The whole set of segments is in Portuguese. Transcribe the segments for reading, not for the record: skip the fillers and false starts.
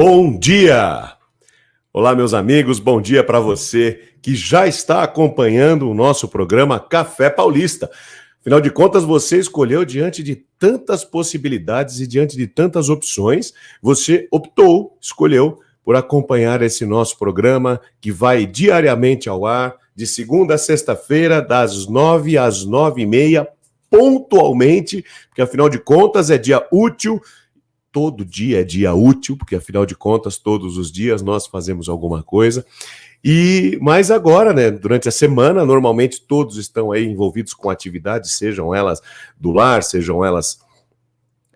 Bom dia! Olá, meus amigos, bom dia para você que já está acompanhando o nosso programa Café Paulista. Afinal de contas, você escolheu diante de tantas possibilidades e diante de tantas opções, você escolheu por acompanhar esse nosso programa que vai diariamente ao ar, de segunda a sexta-feira, das 9 às 9h30, pontualmente, porque afinal de contas é dia útil. Todo dia é dia útil, porque afinal de contas, todos os dias nós fazemos alguma coisa. Mas agora, né, durante a semana, normalmente todos estão aí envolvidos com atividades, sejam elas do lar, sejam elas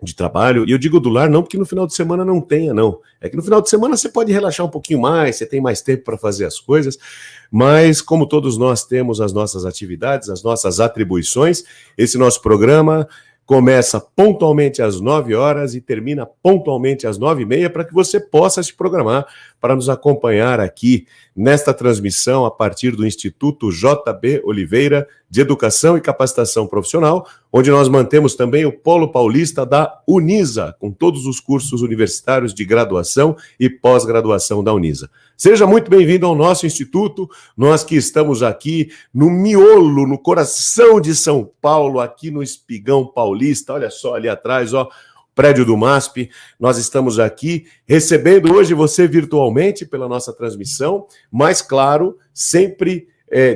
de trabalho. E eu digo do lar não porque no final de semana não tenha, não. É que no final de semana você pode relaxar um pouquinho mais, você tem mais tempo para fazer as coisas, mas como todos nós temos as nossas atividades, as nossas atribuições, esse nosso programa começa pontualmente às 9 horas e termina pontualmente às 9h30 para que você possa se programar para nos acompanhar aqui nesta transmissão a partir do Instituto JB Oliveira de Educação e Capacitação Profissional, onde nós mantemos também o Polo Paulista da Unisa, com todos os cursos universitários de graduação e pós-graduação da Unisa. Seja muito bem-vindo ao nosso instituto, nós que estamos aqui no miolo, no coração de São Paulo, aqui no Espigão Paulista, olha só ali atrás, ó, prédio do MASP, nós estamos aqui recebendo hoje você virtualmente pela nossa transmissão, mas claro, sempre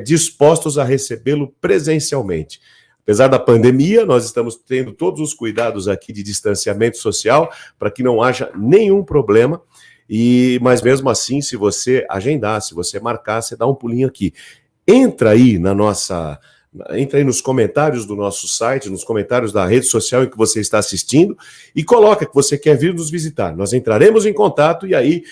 dispostos a recebê-lo presencialmente. Apesar da pandemia, nós estamos tendo todos os cuidados aqui de distanciamento social para que não haja nenhum problema. Mas mesmo assim, se você agendar, se você marcar, você dá um pulinho aqui. Entra aí nos comentários do nosso site, nos comentários da rede social em que você está assistindo e coloca que você quer vir nos visitar. Nós entraremos em contato e aí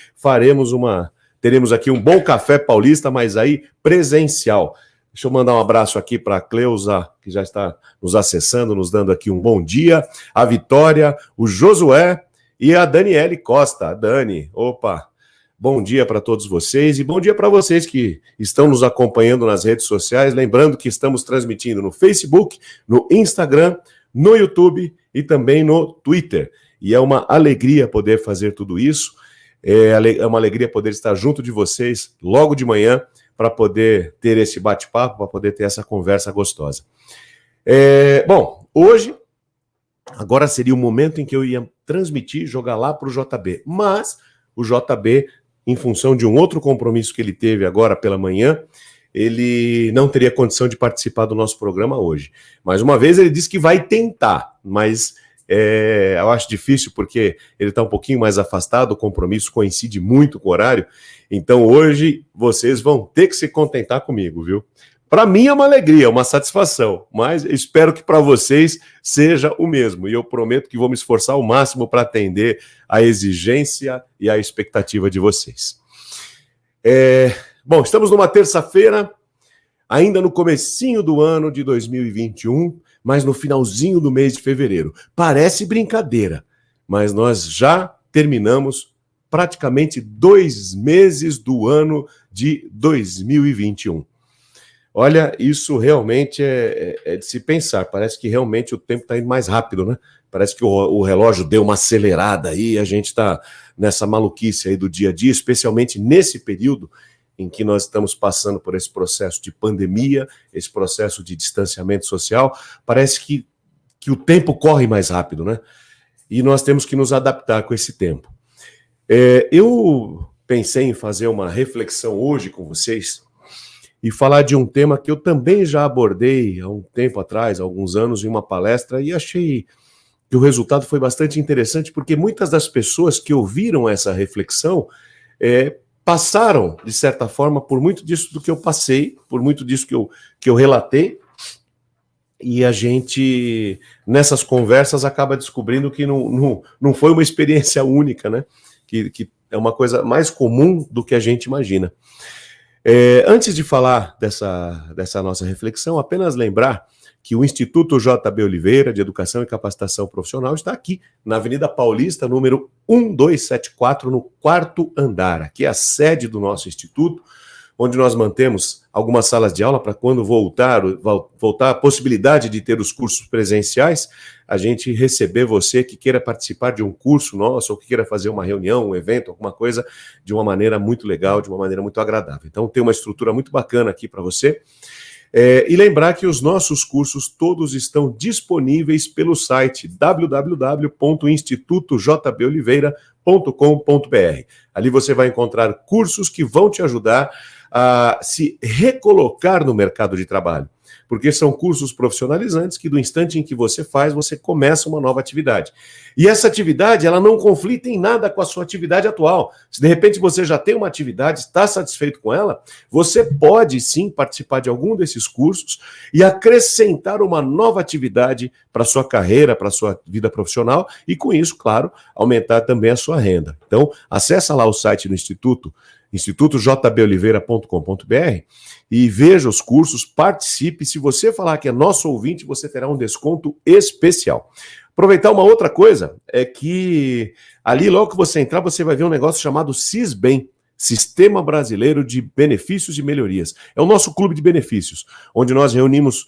teremos aqui um bom café paulista, mas aí presencial. Deixa eu mandar um abraço aqui para a Cleusa, que já está nos acessando, nos dando aqui um bom dia, a Vitória, o Josué e a Daniele Costa. A Dani, opa, bom dia para todos vocês e bom dia para vocês que estão nos acompanhando nas redes sociais. Lembrando que estamos transmitindo no Facebook, no Instagram, no YouTube e também no Twitter. E é uma alegria poder fazer tudo isso. É uma alegria poder estar junto de vocês logo de manhã para poder ter esse bate-papo, para poder ter essa conversa gostosa. Bom, hoje, agora seria o momento em que eu ia transmitir, jogar lá para o JB. Mas o JB, em função de um outro compromisso que ele teve agora pela manhã, ele não teria condição de participar do nosso programa hoje. Mais uma vez, ele disse que vai tentar, mas eu acho difícil porque ele está um pouquinho mais afastado, o compromisso coincide muito com o horário, então hoje vocês vão ter que se contentar comigo, viu? Para mim é uma alegria, uma satisfação, mas espero que para vocês seja o mesmo. E eu prometo que vou me esforçar ao máximo para atender a exigência e a expectativa de vocês. Bom, estamos numa terça-feira, ainda no comecinho do ano de 2021, mas no finalzinho do mês de fevereiro. Parece brincadeira, mas nós já terminamos praticamente 2 meses do ano de 2021. Olha, isso realmente é de se pensar. Parece que realmente o tempo está indo mais rápido, né? Parece que o relógio deu uma acelerada aí, a gente está nessa maluquice aí do dia a dia, especialmente nesse período em que nós estamos passando por esse processo de pandemia, esse processo de distanciamento social. Parece que o tempo corre mais rápido, né? E nós temos que nos adaptar com esse tempo. Eu pensei em fazer uma reflexão hoje com vocês e falar de um tema que eu também já abordei há um tempo atrás, há alguns anos, em uma palestra, e achei que o resultado foi bastante interessante, porque muitas das pessoas que ouviram essa reflexão passaram, de certa forma, por muito disso do que eu passei, por muito disso que eu relatei, e a gente, nessas conversas, acaba descobrindo que não foi uma experiência única, né? Que é uma coisa mais comum do que a gente imagina. Antes de falar dessa nossa reflexão, apenas lembrar que o Instituto JB Oliveira de Educação e Capacitação Profissional está aqui, na Avenida Paulista, número 1274, no 4º andar. Aqui é a sede do nosso instituto, onde nós mantemos algumas salas de aula para quando voltar a possibilidade de ter os cursos presenciais, a gente receber você que queira participar de um curso nosso ou que queira fazer uma reunião, um evento, alguma coisa, de uma maneira muito legal, de uma maneira muito agradável. Então, tem uma estrutura muito bacana aqui para você. E lembrar que os nossos cursos todos estão disponíveis pelo site www.institutojboliveira.com.br. Ali você vai encontrar cursos que vão te ajudar a se recolocar no mercado de trabalho, porque são cursos profissionalizantes que do instante em que você faz, você começa uma nova atividade. E essa atividade, ela não conflita em nada com a sua atividade atual. Se de repente você já tem uma atividade, está satisfeito com ela, você pode sim participar de algum desses cursos e acrescentar uma nova atividade para a sua carreira, para a sua vida profissional e com isso, claro, aumentar também a sua renda. Então, acessa lá o site do Instituto, institutojboliveira.com.br e veja os cursos, participe. Se você falar que é nosso ouvinte, você terá um desconto especial. Aproveitar uma outra coisa, é que ali logo que você entrar, você vai ver um negócio chamado Sisbem, Sistema Brasileiro de Benefícios e Melhorias. É o nosso clube de benefícios, onde nós reunimos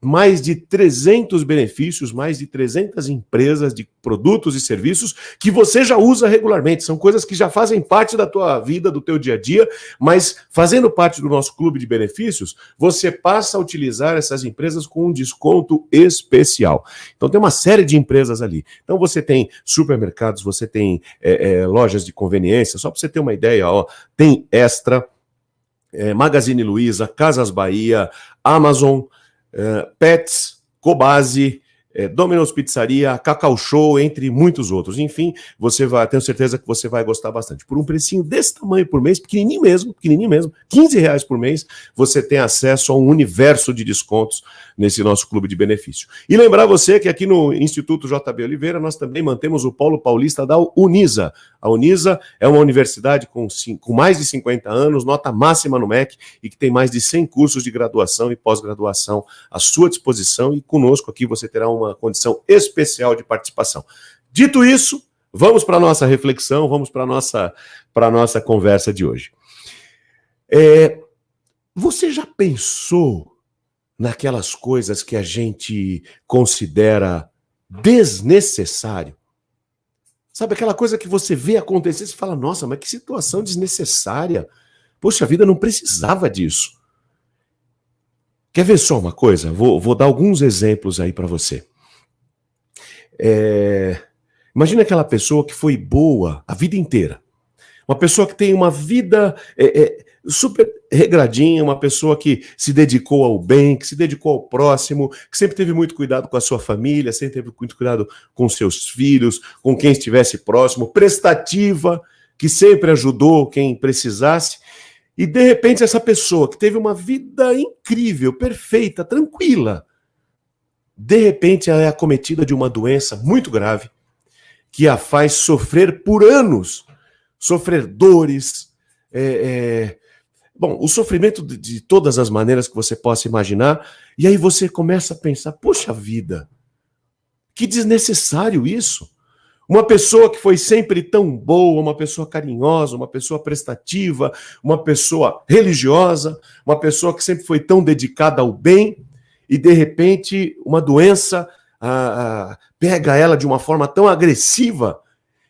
mais de 300 benefícios, mais de 300 empresas de produtos e serviços que você já usa regularmente. São coisas que já fazem parte da tua vida, do teu dia a dia, mas fazendo parte do nosso clube de benefícios, você passa a utilizar essas empresas com um desconto especial. Então tem uma série de empresas ali. Então você tem supermercados, você tem lojas de conveniência, só para você ter uma ideia, tem Extra, Magazine Luiza, Casas Bahia, Amazon, Pets, Cobasi, Domino's Pizzaria, Cacau Show, entre muitos outros. Enfim, tenho certeza que você vai gostar bastante. Por um precinho desse tamanho por mês, pequenininho mesmo, R$15 por mês, você tem acesso a um universo de descontos nesse nosso clube de benefício. E lembrar você que aqui no Instituto JB Oliveira nós também mantemos o Polo Paulista da Unisa. A Unisa é uma universidade com mais de 50 anos, nota máxima no MEC e que tem mais de 100 cursos de graduação e pós-graduação à sua disposição e conosco aqui você terá uma condição especial de participação. Dito isso, vamos para a nossa reflexão, vamos para a nossa conversa de hoje. Você já pensou naquelas coisas que a gente considera desnecessário? Sabe, aquela coisa que você vê acontecer e fala, nossa, mas que situação desnecessária. Poxa, a vida não precisava disso. Quer ver só uma coisa? Vou dar alguns exemplos aí para você. Imagina aquela pessoa que foi boa a vida inteira. Uma pessoa que tem uma vida super regradinha, uma pessoa que se dedicou ao bem, que se dedicou ao próximo, que sempre teve muito cuidado com a sua família, sempre teve muito cuidado com seus filhos, com quem estivesse próximo, prestativa, que sempre ajudou quem precisasse. E, de repente, essa pessoa que teve uma vida incrível, perfeita, tranquila, de repente ela é acometida de uma doença muito grave que a faz sofrer por anos, sofrer dores, o sofrimento de todas as maneiras que você possa imaginar, e aí você começa a pensar, poxa vida, que desnecessário isso. Uma pessoa que foi sempre tão boa, uma pessoa carinhosa, uma pessoa prestativa, uma pessoa religiosa, uma pessoa que sempre foi tão dedicada ao bem, e de repente uma doença pega ela de uma forma tão agressiva,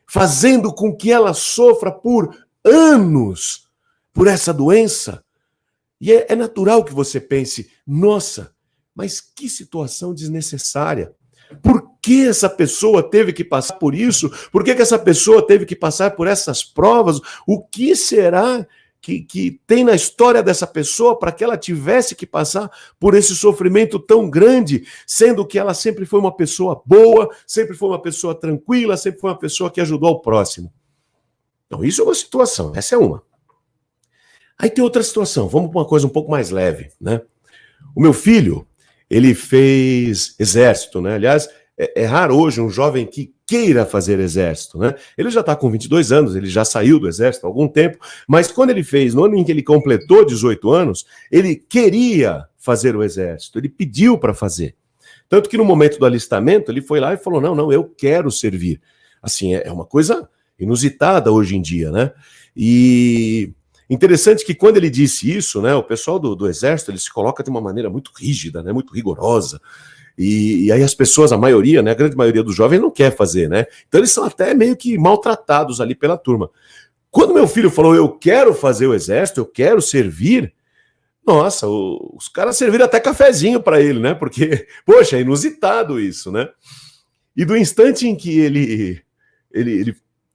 fazendo com que ela sofra por anos por essa doença. E é natural que você pense, nossa, mas que situação desnecessária. Por que essa pessoa teve que passar por isso? Por que essa pessoa teve que passar por essas provas? O que será que tem na história dessa pessoa para que ela tivesse que passar por esse sofrimento tão grande, sendo que ela sempre foi uma pessoa boa, sempre foi uma pessoa tranquila, sempre foi uma pessoa que ajudou ao próximo? Então, isso é uma situação, essa é uma. Aí tem outra situação, vamos para uma coisa um pouco mais leve, né? O meu filho, ele fez exército, né? Aliás, é raro hoje um jovem que queira fazer exército, né? Ele já está com 22 anos, ele já saiu do exército há algum tempo, mas quando ele fez, no ano em que ele completou 18 anos, ele queria fazer o exército, ele pediu para fazer. Tanto que no momento do alistamento, ele foi lá e falou, não, eu quero servir. Assim, é uma coisa inusitada hoje em dia, né? E Interessante que quando ele disse isso, né, o pessoal do exército, ele se coloca de uma maneira muito rígida, né, muito rigorosa. E aí as pessoas, a maioria, né, a grande maioria dos jovens não quer fazer, né? Então eles são até meio que maltratados ali pela turma. Quando meu filho falou, eu quero fazer o exército, eu quero servir, nossa, os caras serviram até cafezinho para ele, né? Porque, poxa, é inusitado isso, né? E do instante em que ele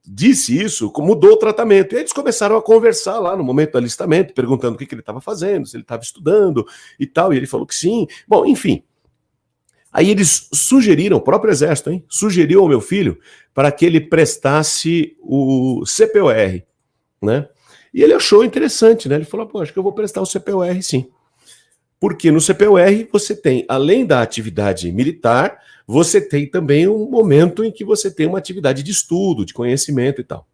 disse isso, mudou o tratamento. E aí eles começaram a conversar lá no momento do alistamento, perguntando o que ele estava fazendo, se ele estava estudando e tal. E ele falou que sim. Bom, enfim. Aí eles sugeriram, o próprio exército, hein, sugeriu ao meu filho para que ele prestasse o CPOR, né? E ele achou interessante, né? Ele falou, pô, acho que eu vou prestar o CPOR sim. Porque no CPOR você tem, além da atividade militar, você tem também um momento em que você tem uma atividade de estudo, de conhecimento e tal.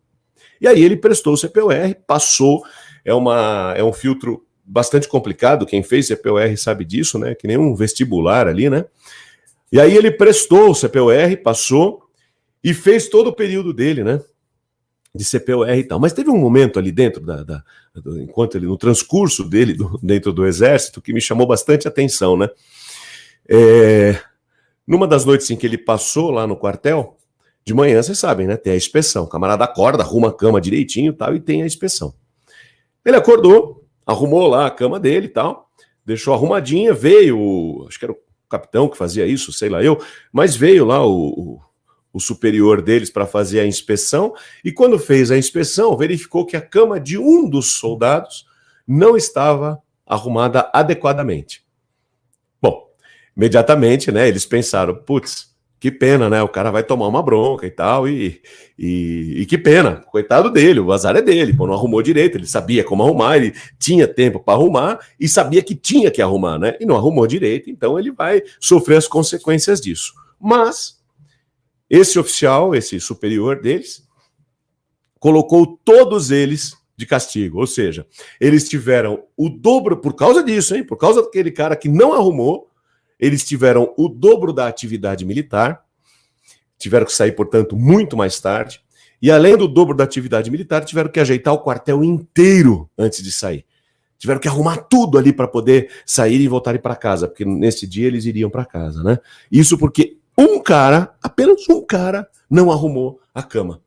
E aí ele prestou o CPOR, passou, é um filtro bastante complicado, quem fez CPOR sabe disso, né? Que nem um vestibular ali, né? E aí ele prestou o CPOR, passou e fez todo o período dele, né? De CPOR e tal. Mas teve um momento ali dentro enquanto ele, no transcurso dele dentro do exército, que me chamou bastante atenção, né? Numa das noites em que ele passou lá no quartel, de manhã, vocês sabem, né? Tem a inspeção. O camarada acorda, arruma a cama direitinho e tal, e tem a inspeção. Ele acordou, arrumou lá a cama dele e tal, deixou arrumadinha, veio, acho que era o capitão que fazia isso, sei lá eu, mas veio lá o superior deles para fazer a inspeção, e quando fez a inspeção, verificou que a cama de um dos soldados não estava arrumada adequadamente. Bom, imediatamente, né, eles pensaram, putz, que pena, né, o cara vai tomar uma bronca e tal, e que pena, coitado dele, o azar é dele, pô, não arrumou direito, ele sabia como arrumar, ele tinha tempo para arrumar e sabia que tinha que arrumar, né, e não arrumou direito, então ele vai sofrer as consequências disso. Mas esse oficial, esse superior deles, colocou todos eles de castigo, ou seja, eles tiveram o dobro, por causa disso, hein, por causa daquele cara que não arrumou, eles tiveram o dobro da atividade militar, tiveram que sair, portanto, muito mais tarde, e além do dobro da atividade militar, tiveram que ajeitar o quartel inteiro antes de sair. Tiveram que arrumar tudo ali para poder sair e voltarem para casa, porque nesse dia eles iriam para casa, né? Isso porque um cara, apenas um cara, não arrumou a cama.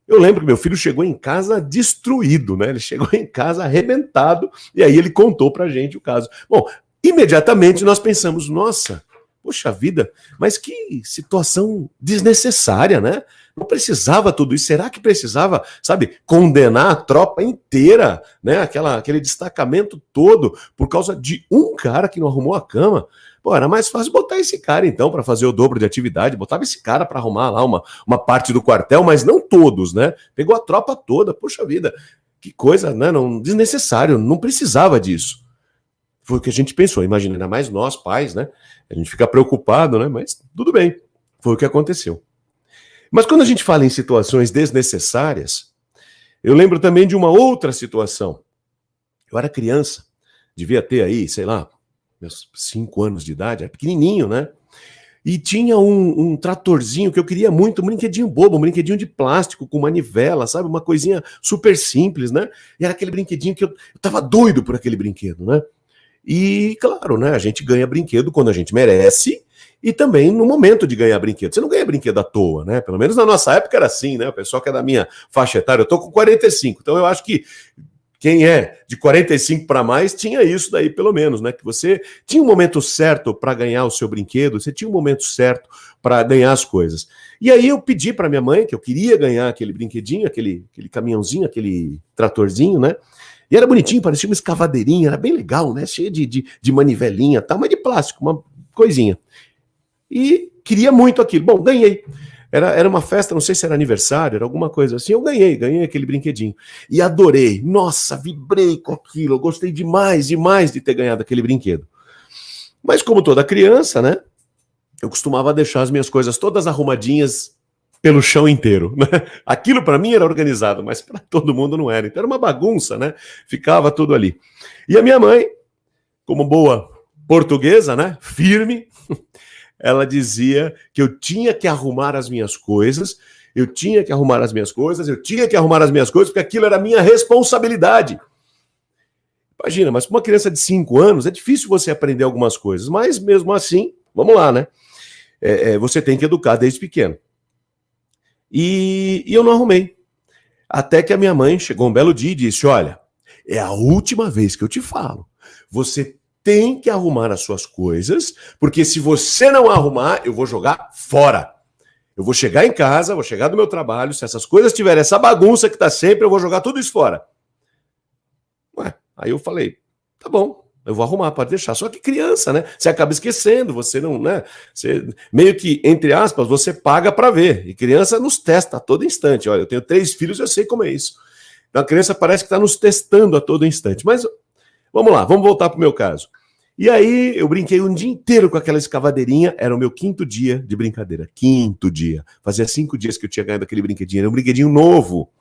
Eu lembro que meu filho chegou em casa destruído, né? Ele chegou em casa arrebentado, e aí ele contou pra gente o caso. Bom, imediatamente nós pensamos, nossa, poxa vida, mas que situação desnecessária, né? Não precisava tudo isso. Será que precisava, sabe, condenar a tropa inteira, né? Aquele destacamento todo por causa de um cara que não arrumou a cama? Pô, era mais fácil botar esse cara, então, para fazer o dobro de atividade. Botava esse cara para arrumar lá uma parte do quartel, mas não todos, né? Pegou a tropa toda. Poxa vida, que coisa, né? Não, desnecessário, não precisava disso. Foi o que a gente pensou. Imagina, ainda mais nós, pais, né? A gente fica preocupado, né? Mas tudo bem, foi o que aconteceu. Mas quando a gente fala em situações desnecessárias, eu lembro também de uma outra situação. Eu era criança, devia ter aí, sei lá, meus 5 anos de idade, era pequenininho, né? E tinha um tratorzinho que eu queria muito, um brinquedinho bobo, um brinquedinho de plástico com manivela, sabe? Uma coisinha super simples, né? E era aquele brinquedinho que eu tava doido por aquele brinquedo, né? E, claro, né? A gente ganha brinquedo quando a gente merece e também no momento de ganhar brinquedo. Você não ganha brinquedo à toa, né? Pelo menos na nossa época era assim, né? O pessoal que é da minha faixa etária, eu tô com 45, então eu acho que quem é de 45 para mais tinha isso daí, pelo menos, né? Que você tinha um momento certo para ganhar o seu brinquedo, você tinha um momento certo para ganhar as coisas. E aí eu pedi para minha mãe que eu queria ganhar aquele brinquedinho, aquele caminhãozinho, aquele tratorzinho, né? E era bonitinho, parecia uma escavadeirinha, era bem legal, né? Cheio de manivelinha, tal, mas de plástico, uma coisinha. E queria muito aquilo. Bom, ganhei. Era uma festa, não sei se era aniversário, era alguma coisa assim. Eu ganhei aquele brinquedinho. E adorei. Nossa, vibrei com aquilo. Eu gostei demais de ter ganhado aquele brinquedo. Mas como toda criança, né? Eu costumava deixar as minhas coisas todas arrumadinhas pelo chão inteiro, né? Aquilo para mim era organizado, mas para todo mundo não era. Então era uma bagunça, né? Ficava tudo ali. E a minha mãe, como boa portuguesa, né? Firme, ela dizia que eu tinha que arrumar as minhas coisas, porque aquilo era a minha responsabilidade. Imagina, mas para uma criança de 5 anos é difícil você aprender algumas coisas, mas mesmo assim, vamos lá, né? Você tem que educar desde pequeno. E eu não arrumei. Até que a minha mãe chegou um belo dia e disse: olha, é a última vez que eu te falo. Você tem que arrumar as suas coisas, porque se você não arrumar, eu vou jogar fora. Eu vou chegar em casa, vou chegar do meu trabalho, se essas coisas tiverem essa bagunça que tá sempre, eu vou jogar tudo isso fora. Ué, aí eu falei, tá bom, eu vou arrumar, pode deixar. Só que criança, né? Você acaba esquecendo, você não, né? Você, meio que, entre aspas, você paga para ver. E criança nos testa a todo instante. Olha, eu tenho 3 filhos, eu sei como é isso. Então a criança parece que está nos testando a todo instante. Mas vamos lá, vamos voltar para o meu caso. E aí eu brinquei um dia inteiro com aquela escavadeirinha, era o meu 5º dia de brincadeira. 5º dia. Fazia 5 dias que eu tinha ganhado aquele brinquedinho, era um brinquedinho novo.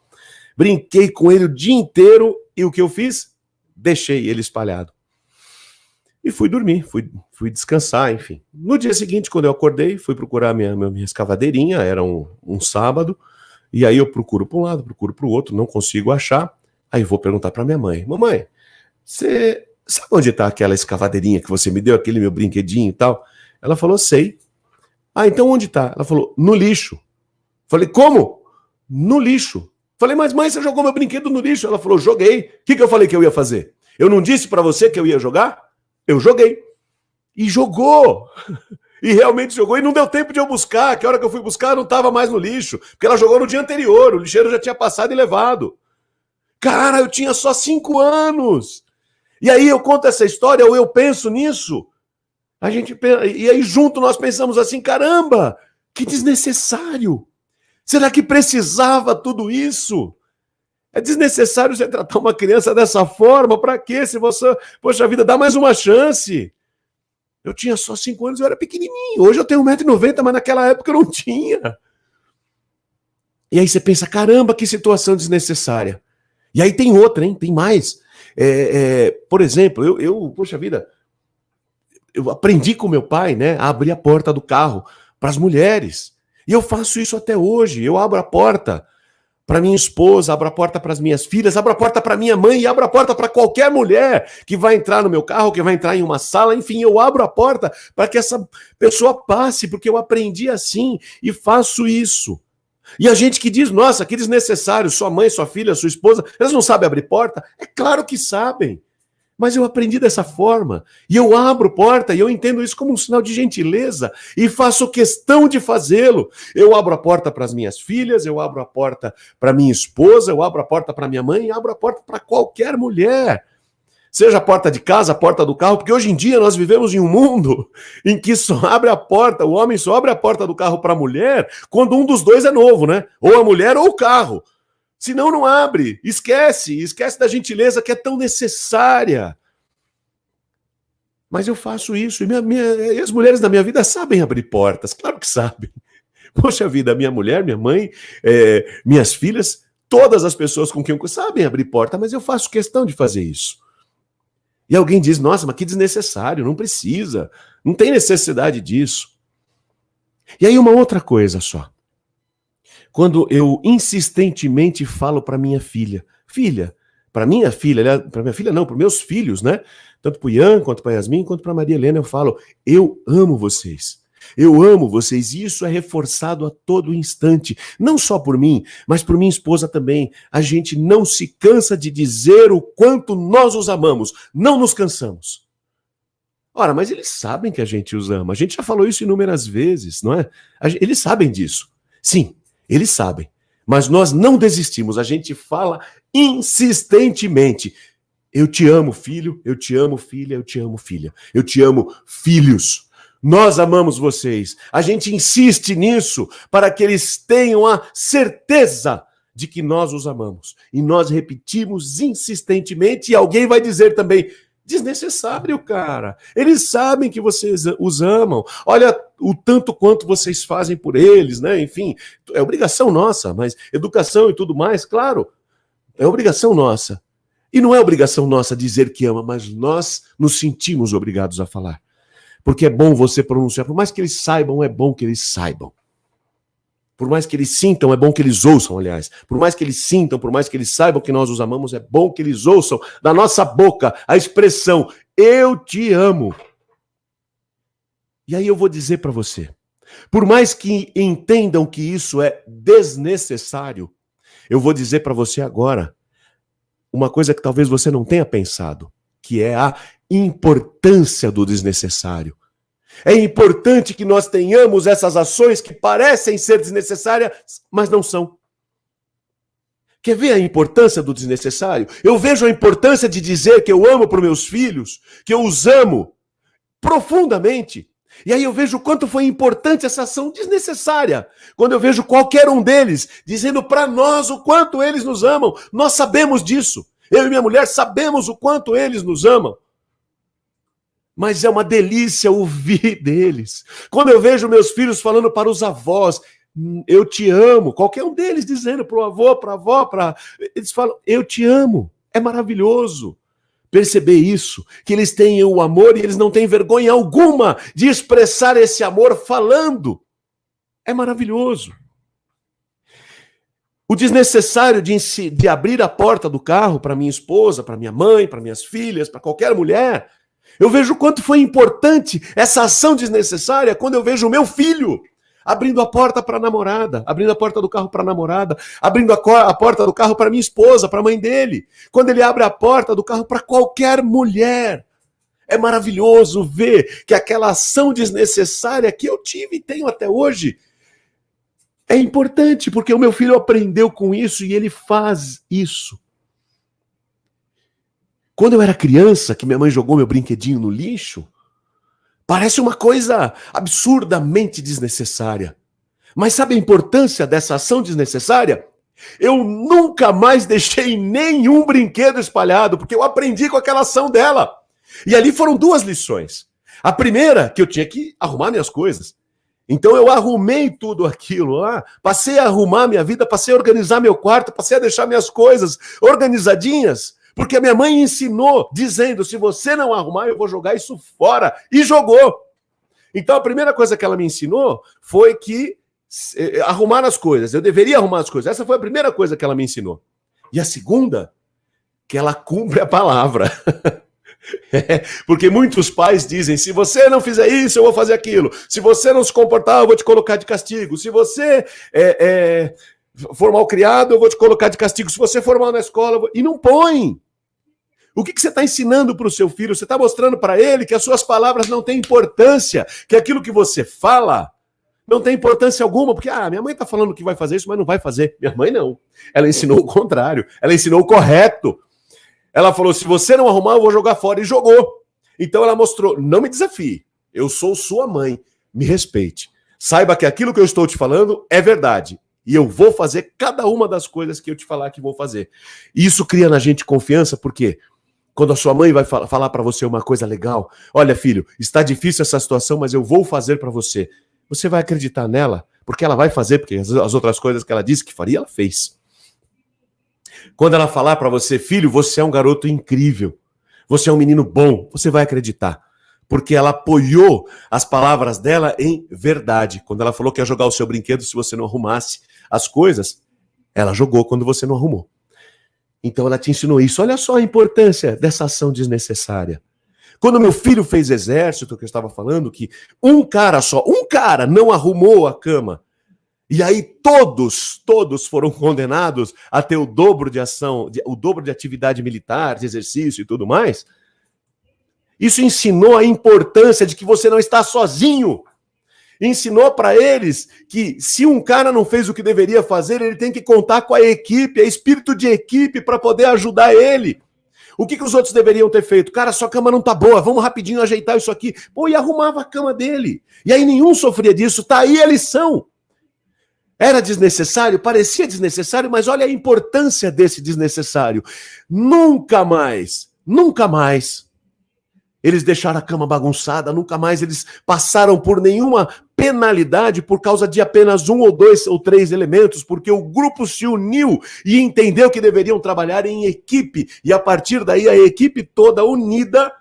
Brinquei com ele o dia inteiro e o que eu fiz? Deixei ele espalhado. E fui dormir, fui descansar, enfim. No dia seguinte, quando eu acordei, fui procurar minha escavadeirinha, era um sábado, e aí eu procuro para um lado, procuro para o outro, não consigo achar. Aí vou perguntar para minha mãe: mamãe, você sabe onde está aquela escavadeirinha que você me deu, aquele meu brinquedinho e tal? Ela falou: sei. Ah, então onde está? Ela falou: no lixo. Falei: como? No lixo. Falei: mas mãe, você jogou meu brinquedo no lixo? Ela falou: joguei. O que eu falei que eu ia fazer? Eu não disse para você que eu ia jogar? Eu joguei. E jogou. E realmente jogou. E não deu tempo de eu buscar. Que a hora que eu fui buscar, não estava mais no lixo. Porque ela jogou no dia anterior. O lixeiro já tinha passado e levado. Cara, eu tinha só 5 anos. E aí eu conto essa história, ou eu penso nisso. E aí junto nós pensamos assim: caramba, que desnecessário. Será que precisava tudo isso? É desnecessário você tratar uma criança dessa forma? Para quê? Se você, poxa vida, dá mais uma chance. Eu tinha só 5 anos, eu era pequenininho. Hoje eu tenho 1,90 m, mas naquela época eu não tinha. E aí você pensa: caramba, que situação desnecessária. E aí tem outra, hein? Tem mais. Por exemplo, poxa vida, eu aprendi com meu pai, né, a abrir a porta do carro para as mulheres. E eu faço isso até hoje. Eu abro a porta para minha esposa, abro a porta para as minhas filhas, abro a porta para minha mãe e abro a porta para qualquer mulher que vai entrar no meu carro, que vai entrar em uma sala, enfim, eu abro a porta para que essa pessoa passe, porque eu aprendi assim e faço isso. E a gente que diz: nossa, que desnecessário, sua mãe, sua filha, sua esposa, elas não sabem abrir porta? É claro que sabem. Mas eu aprendi dessa forma, e eu abro porta, e eu entendo isso como um sinal de gentileza, e faço questão de fazê-lo. Eu abro a porta para as minhas filhas, eu abro a porta para minha esposa, eu abro a porta para minha mãe, e abro a porta para qualquer mulher. Seja a porta de casa, a porta do carro, porque hoje em dia nós vivemos em um mundo em que só abre a porta, o homem só abre a porta do carro para a mulher quando um dos dois é novo, né? Ou a mulher ou o carro. Senão não abre, esquece da gentileza que é tão necessária. Mas eu faço isso, e as mulheres da minha vida sabem abrir portas, claro que sabem. Poxa vida, minha mulher, minha mãe, minhas filhas, todas as pessoas com quem eu sabem abrir porta, mas eu faço questão de fazer isso. E alguém diz: nossa, mas que desnecessário, não precisa, não tem necessidade disso. E aí uma outra coisa só. Quando eu insistentemente falo para minha filha, para minha filha não, para meus filhos, né? Tanto para o Ian, quanto para a Yasmin, quanto para a Maria Helena, eu falo: eu amo vocês. Eu amo vocês, e isso é reforçado a todo instante, não só por mim, mas por minha esposa também. A gente não se cansa de dizer o quanto nós os amamos, não nos cansamos. Ora, mas eles sabem que a gente os ama, a gente já falou isso inúmeras vezes, não é? Eles sabem disso, sim, eles sabem, mas nós não desistimos, a gente fala insistentemente: eu te amo, filho, eu te amo, filha, eu te amo, filha, eu te amo, filhos. Nós amamos vocês. A gente insiste nisso para que eles tenham a certeza de que nós os amamos. E nós repetimos insistentemente, e alguém vai dizer também: desnecessário, cara. Eles sabem que vocês os amam. Olha o tanto quanto vocês fazem por eles, né? Enfim, é obrigação nossa, mas educação e tudo mais, claro, é obrigação nossa. E não é obrigação nossa dizer que ama, mas nós nos sentimos obrigados a falar. Porque é bom você pronunciar, por mais que eles saibam, é bom que eles saibam. Por mais que eles sintam, é bom que eles ouçam, aliás. Por mais que eles sintam, por mais que eles saibam que nós os amamos, é bom que eles ouçam da nossa boca a expressão, eu te amo. E aí eu vou dizer para você, por mais que entendam que isso é desnecessário, eu vou dizer para você agora uma coisa que talvez você não tenha pensado, que é a importância do desnecessário. É importante que nós tenhamos essas ações que parecem ser desnecessárias, mas não são. Quer ver a importância do desnecessário? Eu vejo a importância de dizer que eu amo para os meus filhos, que eu os amo profundamente. E aí eu vejo o quanto foi importante essa ação desnecessária. Quando eu vejo qualquer um deles dizendo para nós o quanto eles nos amam. Nós sabemos disso. Eu e minha mulher sabemos o quanto eles nos amam. Mas é uma delícia ouvir deles. Quando eu vejo meus filhos falando para os avós, eu te amo. Qualquer um deles dizendo para o avô, para a avó, eles falam, eu te amo. É maravilhoso perceber isso, que eles têm o amor e eles não têm vergonha alguma de expressar esse amor falando. É maravilhoso. O desnecessário de abrir a porta do carro para minha esposa, para minha mãe, para minhas filhas, para qualquer mulher, eu vejo o quanto foi importante essa ação desnecessária quando eu vejo o meu filho abrindo a porta para a namorada, abrindo a porta do carro para a namorada, abrindo a porta do carro para minha esposa, para a mãe dele. Quando ele abre a porta do carro para qualquer mulher. É maravilhoso ver que aquela ação desnecessária que eu tive e tenho até hoje é importante, porque o meu filho aprendeu com isso e ele faz isso. Quando eu era criança, que minha mãe jogou meu brinquedinho no lixo, parece uma coisa absurdamente desnecessária. Mas sabe a importância dessa ação desnecessária? Eu nunca mais deixei nenhum brinquedo espalhado, porque eu aprendi com aquela ação dela. E ali foram duas lições. A primeira, que eu tinha que arrumar minhas coisas. Então eu arrumei tudo aquilo lá, passei a arrumar minha vida, passei a organizar meu quarto, passei a deixar minhas coisas organizadinhas, porque a minha mãe ensinou, dizendo, se você não arrumar, eu vou jogar isso fora. E jogou. Então a primeira coisa que ela me ensinou foi que arrumar as coisas. Eu deveria arrumar as coisas. Essa foi a primeira coisa que ela me ensinou. E a segunda, que ela cumpre a palavra. Porque muitos pais dizem, se você não fizer isso, eu vou fazer aquilo. Se você não se comportar, eu vou te colocar de castigo. Se você for mal criado, eu vou te colocar de castigo. Se você for mal na escola, e não põe. O que você está ensinando para o seu filho? Você está mostrando para ele que as suas palavras não têm importância, que aquilo que você fala não tem importância alguma, porque minha mãe está falando que vai fazer isso, mas não vai fazer. Minha mãe não. Ela ensinou o contrário. Ela ensinou o correto. Ela falou, se você não arrumar, eu vou jogar fora. E jogou. Então ela mostrou, não me desafie. Eu sou sua mãe. Me respeite. Saiba que aquilo que eu estou te falando é verdade. E eu vou fazer cada uma das coisas que eu te falar que vou fazer. E isso cria na gente confiança, porque quando a sua mãe vai falar para você uma coisa legal, olha filho, está difícil essa situação, mas eu vou fazer para você. Você vai acreditar nela, porque ela vai fazer, porque as outras coisas que ela disse que faria, ela fez. Quando ela falar para você, filho, você é um garoto incrível, você é um menino bom, você vai acreditar. Porque ela apoiou as palavras dela em verdade. Quando ela falou que ia jogar o seu brinquedo se você não arrumasse as coisas, ela jogou quando você não arrumou. Então ela te ensinou isso. Olha só a importância dessa ação desnecessária. Quando meu filho fez exército, que eu estava falando, que um cara não arrumou a cama. E aí todos foram condenados a ter o dobro de ação, o dobro de atividade militar, de exercício e tudo mais. Isso ensinou a importância de que você não está sozinho. Ensinou para eles que se um cara não fez o que deveria fazer, ele tem que contar com a equipe, espírito de equipe para poder ajudar ele. O que os outros deveriam ter feito? Cara, sua cama não tá boa, vamos rapidinho ajeitar isso aqui. Pô, e arrumava a cama dele. E aí nenhum sofria disso, tá aí a lição. Era desnecessário? Parecia desnecessário, mas olha a importância desse desnecessário. Nunca mais eles deixaram a cama bagunçada, nunca mais eles passaram por nenhuma penalidade por causa de apenas 1 ou 2 ou 3 elementos, porque o grupo se uniu e entendeu que deveriam trabalhar em equipe, e a partir daí a equipe toda unida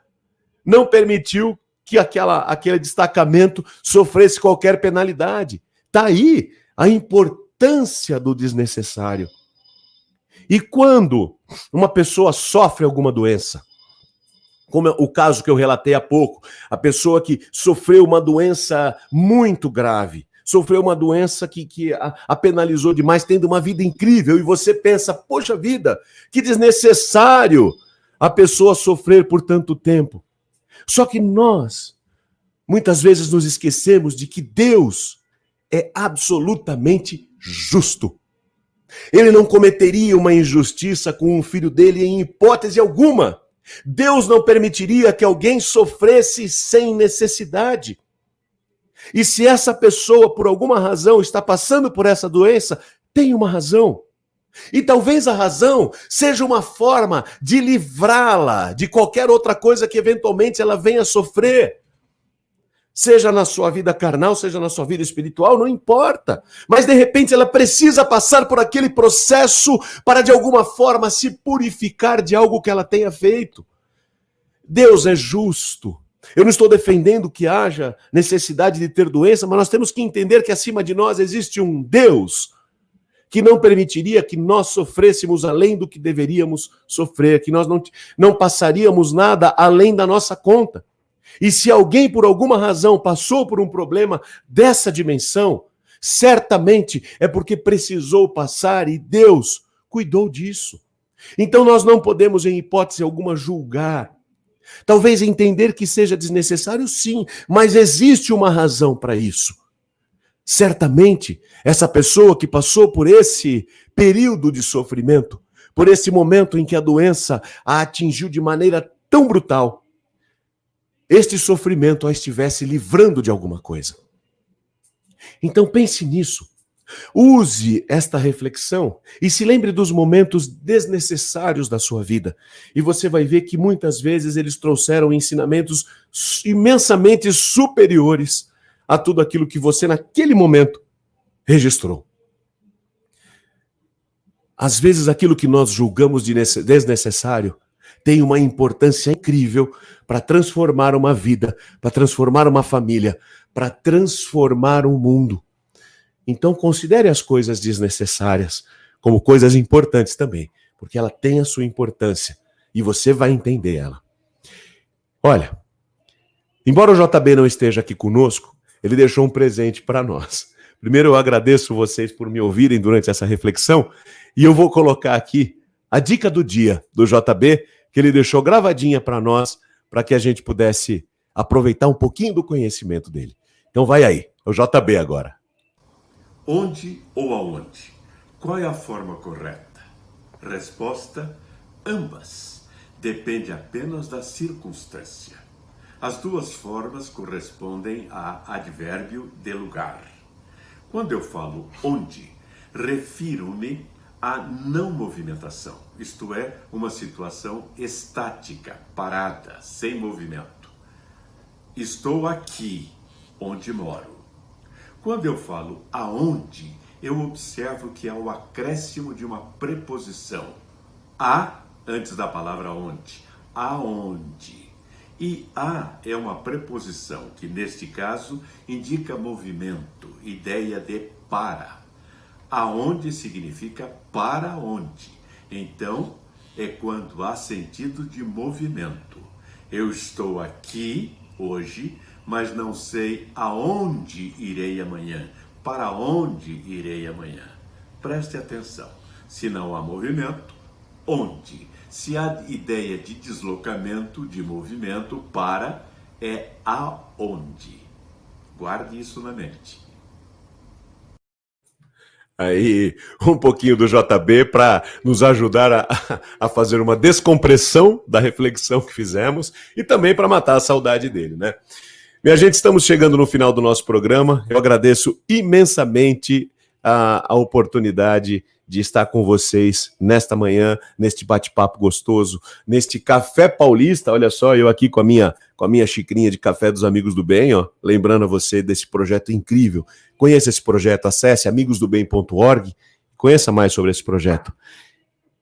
não permitiu que aquele destacamento sofresse qualquer penalidade. Tá aí a importância do desnecessário. E quando uma pessoa sofre alguma doença, como é o caso que eu relatei há pouco, a pessoa que sofreu uma doença muito grave, sofreu uma doença que a penalizou demais, tendo uma vida incrível, e você pensa, poxa vida, que desnecessário a pessoa sofrer por tanto tempo. Só que nós, muitas vezes, nos esquecemos de que Deus é absolutamente justo. Ele não cometeria uma injustiça com o filho dele em hipótese alguma. Deus não permitiria que alguém sofresse sem necessidade. E se essa pessoa, por alguma razão, está passando por essa doença, tem uma razão. E talvez a razão seja uma forma de livrá-la de qualquer outra coisa que eventualmente ela venha a sofrer. Seja na sua vida carnal, seja na sua vida espiritual, não importa. Mas de repente ela precisa passar por aquele processo para de alguma forma se purificar de algo que ela tenha feito. Deus é justo. Eu não estou defendendo que haja necessidade de ter doença, mas nós temos que entender que acima de nós existe um Deus que não permitiria que nós sofrêssemos além do que deveríamos sofrer, que nós não passaríamos nada além da nossa conta. E se alguém, por alguma razão, passou por um problema dessa dimensão, certamente é porque precisou passar e Deus cuidou disso. Então nós não podemos, em hipótese alguma, julgar. Talvez entender que seja desnecessário, sim, mas existe uma razão para isso. Certamente, essa pessoa que passou por esse período de sofrimento, por esse momento em que a doença a atingiu de maneira tão brutal, este sofrimento a estivesse livrando de alguma coisa. Então pense nisso. Use esta reflexão e se lembre dos momentos desnecessários da sua vida. E você vai ver que muitas vezes eles trouxeram ensinamentos imensamente superiores a tudo aquilo que você naquele momento registrou. Às vezes aquilo que nós julgamos de desnecessário tem uma importância incrível para transformar uma vida, para transformar uma família, para transformar um mundo. Então considere as coisas desnecessárias como coisas importantes também, porque ela tem a sua importância e você vai entender ela. Olha, embora o JB não esteja aqui conosco, ele deixou um presente para nós. Primeiro eu agradeço vocês por me ouvirem durante essa reflexão e eu vou colocar aqui a dica do dia do JB, que ele deixou gravadinha para nós, para que a gente pudesse aproveitar um pouquinho do conhecimento dele. Então vai aí, é o JB agora. Onde ou aonde? Qual é a forma correta? Resposta: ambas. Depende apenas da circunstância. As duas formas correspondem a advérbio de lugar. Quando eu falo onde, refiro-me à não movimentação, isto é, uma situação estática, parada, sem movimento. Estou aqui, onde moro. Quando eu falo aonde, eu observo que há o acréscimo de uma preposição. A, antes da palavra onde. Aonde. E a é uma preposição que, neste caso, indica movimento, ideia de para. Aonde significa para onde. Então, é quando há sentido de movimento. Eu estou aqui, hoje, mas não sei aonde irei amanhã, para onde irei amanhã. Preste atenção, se não há movimento, onde? Se há ideia de deslocamento, de movimento, para é aonde. Guarde isso na mente. Aí, um pouquinho do JB para nos ajudar a fazer uma descompressão da reflexão que fizemos e também para matar a saudade dele, né? Minha gente, estamos chegando no final do nosso programa. Eu agradeço imensamente a oportunidade de estar com vocês nesta manhã, neste bate-papo gostoso, neste Café Paulista. Olha só, eu aqui com a minha xicrinha de café dos Amigos do Bem, ó, lembrando a você desse projeto incrível. Conheça esse projeto, acesse amigosdobem.org, conheça mais sobre esse projeto.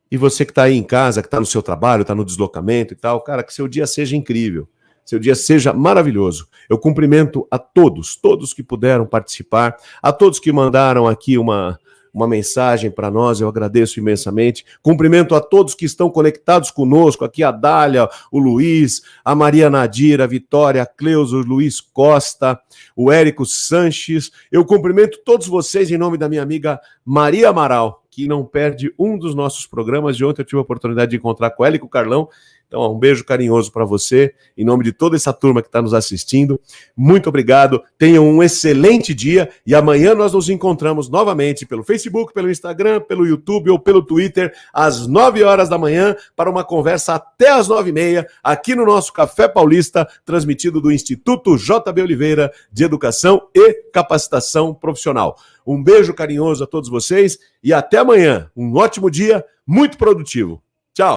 E você que está aí em casa, que está no seu trabalho, está no deslocamento e tal, cara, que seu dia seja incrível. seu dia seja maravilhoso. Eu cumprimento a todos que puderam participar, a todos que mandaram aqui uma mensagem para nós, eu agradeço imensamente. Cumprimento a todos que estão conectados conosco, aqui a Dália, o Luiz, a Maria Nadira, a Vitória, a Cleusa, o Luiz Costa, o Érico Sanches. Eu cumprimento todos vocês em nome da minha amiga Maria Amaral, que não perde um dos nossos programas. De ontem eu tive a oportunidade de encontrar com ela e com o Carlão. Então, um beijo carinhoso para você, em nome de toda essa turma que está nos assistindo. Muito obrigado, tenham um excelente dia e amanhã nós nos encontramos novamente pelo Facebook, pelo Instagram, pelo YouTube ou pelo Twitter, às 9 horas da manhã, para uma conversa até às 9h30, aqui no nosso Café Paulista, transmitido do Instituto JB Oliveira de Educação e Capacitação Profissional. Um beijo carinhoso a todos vocês e até amanhã. Um ótimo dia, muito produtivo.